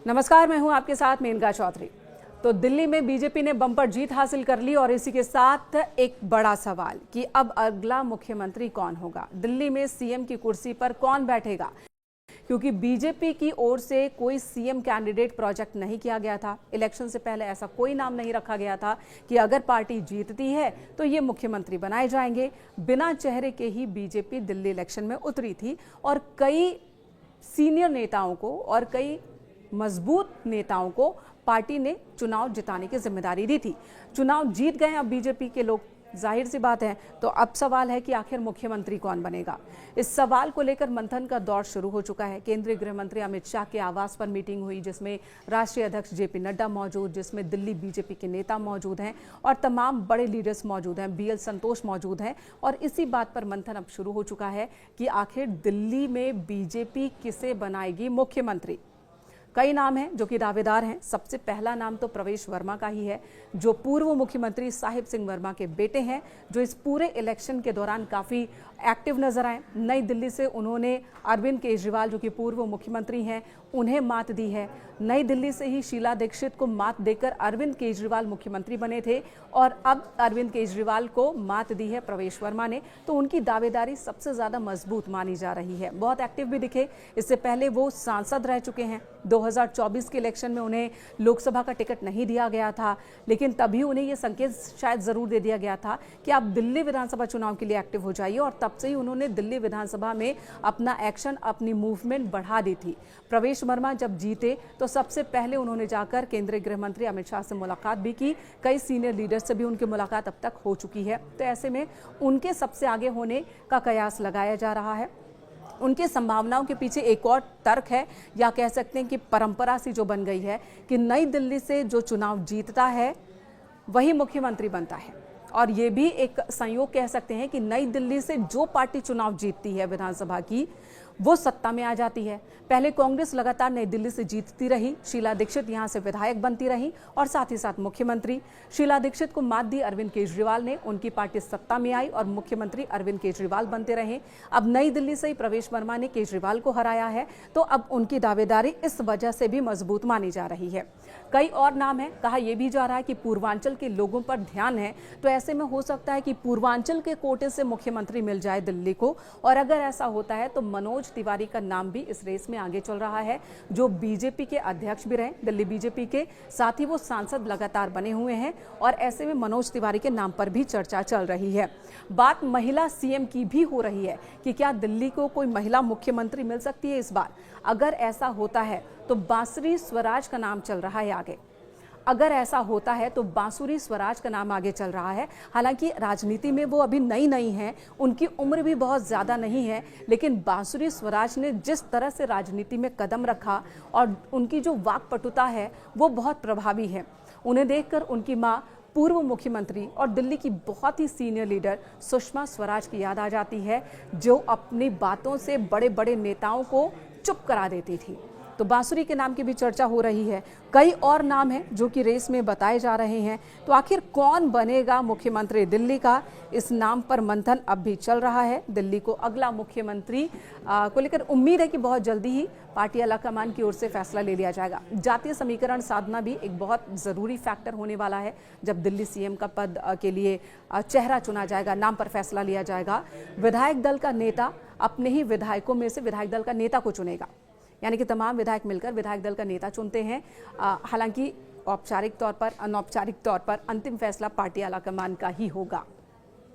नमस्कार, मैं हूं आपके साथ मेनका चौधरी। तो दिल्ली में बीजेपी ने बम्पर जीत हासिल कर ली और इसी के साथ एक बड़ा सवाल कि अब अगला मुख्यमंत्री कौन होगा, दिल्ली में सीएम की कुर्सी पर कौन बैठेगा। क्योंकि बीजेपी की ओर से कोई सीएम कैंडिडेट प्रोजेक्ट नहीं किया गया था। इलेक्शन से पहले ऐसा कोई नाम नहीं रखा गया था कि अगर पार्टी जीतती है तो ये मुख्यमंत्री बनाए जाएंगे। बिना चेहरे के ही बीजेपी दिल्ली इलेक्शन में उतरी थी और कई सीनियर नेताओं को और कई मजबूत नेताओं को पार्टी ने चुनाव जिताने की जिम्मेदारी दी थी। चुनाव जीत गए अब बीजेपी के लोग, जाहिर सी बात है। तो अब सवाल है कि आखिर मुख्यमंत्री कौन बनेगा। इस सवाल को लेकर मंथन का दौर शुरू हो चुका है। केंद्रीय गृह मंत्री अमित शाह के आवास पर मीटिंग हुई, जिसमें राष्ट्रीय अध्यक्ष जेपी नड्डा मौजूद, जिसमें दिल्ली बीजेपी के नेता मौजूद हैं और तमाम बड़े लीडर्स मौजूद हैं। बीएल संतोष मौजूद हैं और इसी बात पर मंथन अब शुरू हो चुका है कि आखिर दिल्ली में बीजेपी किसे बनाएगी मुख्यमंत्री। कई नाम हैं जो कि दावेदार हैं। सबसे पहला नाम तो प्रवेश वर्मा का ही है, जो पूर्व मुख्यमंत्री साहिब सिंह वर्मा के बेटे हैं, जो इस पूरे इलेक्शन के दौरान काफ़ी एक्टिव नजर आए। नई दिल्ली से उन्होंने अरविंद केजरीवाल, जो कि पूर्व मुख्यमंत्री हैं, उन्हें मात दी है। नई दिल्ली से ही शीला दीक्षित को मात देकर अरविंद केजरीवाल मुख्यमंत्री बने थे और अब अरविंद केजरीवाल को मात दी है प्रवेश वर्मा ने। तो उनकी दावेदारी सबसे ज़्यादा मजबूत मानी जा रही है। बहुत एक्टिव भी दिखे। इससे पहले वो सांसद रह चुके हैं। 2024 के इलेक्शन में उन्हें लोकसभा का टिकट नहीं दिया गया था, लेकिन तभी उन्हें ये संकेत शायद ज़रूर दे दिया गया था कि आप दिल्ली विधानसभा चुनाव के लिए एक्टिव हो जाइए, और तब से ही उन्होंने दिल्ली विधानसभा में अपना एक्शन, अपनी मूवमेंट बढ़ा दी थी। प्रवेश वर्मा जब जीते तो सबसे पहले उन्होंने जाकर केंद्रीय गृह मंत्री अमित शाह से मुलाकात भी की। कई सीनियर लीडर से भी उनकी मुलाकात अब तक हो चुकी है। तो ऐसे में उनके सबसे आगे होने का कयास लगाया जा रहा है। उनकी संभावनाओं के पीछे एक और तर्क है, या कह सकते हैं कि परंपरा सी जो बन गई है कि नई दिल्ली से जो चुनाव जीतता है वही मुख्यमंत्री बनता है। और ये भी एक संयोग कह सकते हैं कि नई दिल्ली से जो पार्टी चुनाव जीतती है विधानसभा की, वो सत्ता में आ जाती है। पहले कांग्रेस लगातार नई दिल्ली से जीतती रही, शीला दीक्षित यहां से विधायक बनती रही और साथ ही साथ मुख्यमंत्री। शीला दीक्षित को मात दी अरविंद केजरीवाल ने, उनकी पार्टी सत्ता में आई और मुख्यमंत्री अरविंद केजरीवाल बनते रहे। अब नई दिल्ली से ही प्रवेश वर्मा ने केजरीवाल को हराया है, तो अब उनकी दावेदारी इस वजह से भी मजबूत मानी जा रही है। कई और नाम है। कहा यह भी जा रहा है कि पूर्वांचल के लोगों पर ध्यान है, तो ऐसे में हो सकता है कि पूर्वांचल के कोटे से मुख्यमंत्री मिल जाए दिल्ली को। और अगर ऐसा होता है तो मनोज तिवारी का नाम भी इस रेस में आगे चल रहा है, जो बीजेपी के अध्यक्ष भी रहे दिल्ली बीजेपी के, साथ ही वो सांसद लगातार बने हुए हैं। और ऐसे में मनोज तिवारी के नाम पर भी चर्चा चल रही है। बात महिला सीएम की भी हो रही है कि क्या दिल्ली को कोई महिला मुख्यमंत्री मिल सकती है इस बार। अगर ऐसा होता है तो बांसुरी स्वराज का नाम चल रहा है आगे। अगर ऐसा होता है तो बांसुरी स्वराज का नाम आगे चल रहा है। हालांकि राजनीति में वो अभी नई नहीं है, उनकी उम्र भी बहुत ज़्यादा नहीं है, लेकिन बांसुरी स्वराज ने जिस तरह से राजनीति में कदम रखा और उनकी जो वाकपटुता है वो बहुत प्रभावी है। उन्हें देखकर उनकी माँ पूर्व मुख्यमंत्री और दिल्ली की बहुत ही सीनियर लीडर सुषमा स्वराज की याद आ जाती है, जो अपनी बातों से बड़े बड़े नेताओं को चुप करा देती थी। तो बांसुरी के नाम की भी चर्चा हो रही है। कई और नाम हैं जो कि रेस में बताए जा रहे हैं। तो आखिर कौन बनेगा मुख्यमंत्री दिल्ली का, इस नाम पर मंथन अब भी चल रहा है। दिल्ली को अगला मुख्यमंत्री को लेकर उम्मीद है कि बहुत जल्दी ही पार्टी आलाकमान की ओर से फैसला ले लिया जाएगा। जातीय समीकरण साधना भी एक बहुत ज़रूरी फैक्टर होने वाला है। जब दिल्ली सीएम का पद के लिए चेहरा चुना जाएगा, नाम पर फैसला लिया जाएगा, विधायक दल का नेता अपने ही विधायकों में से विधायक दल का नेता को चुनेगा, यानी कि तमाम विधायक मिलकर विधायक दल का नेता चुनते हैं। हालांकि औपचारिक तौर पर, अनौपचारिक तौर पर अंतिम फैसला पार्टी आलाकमान का ही होगा।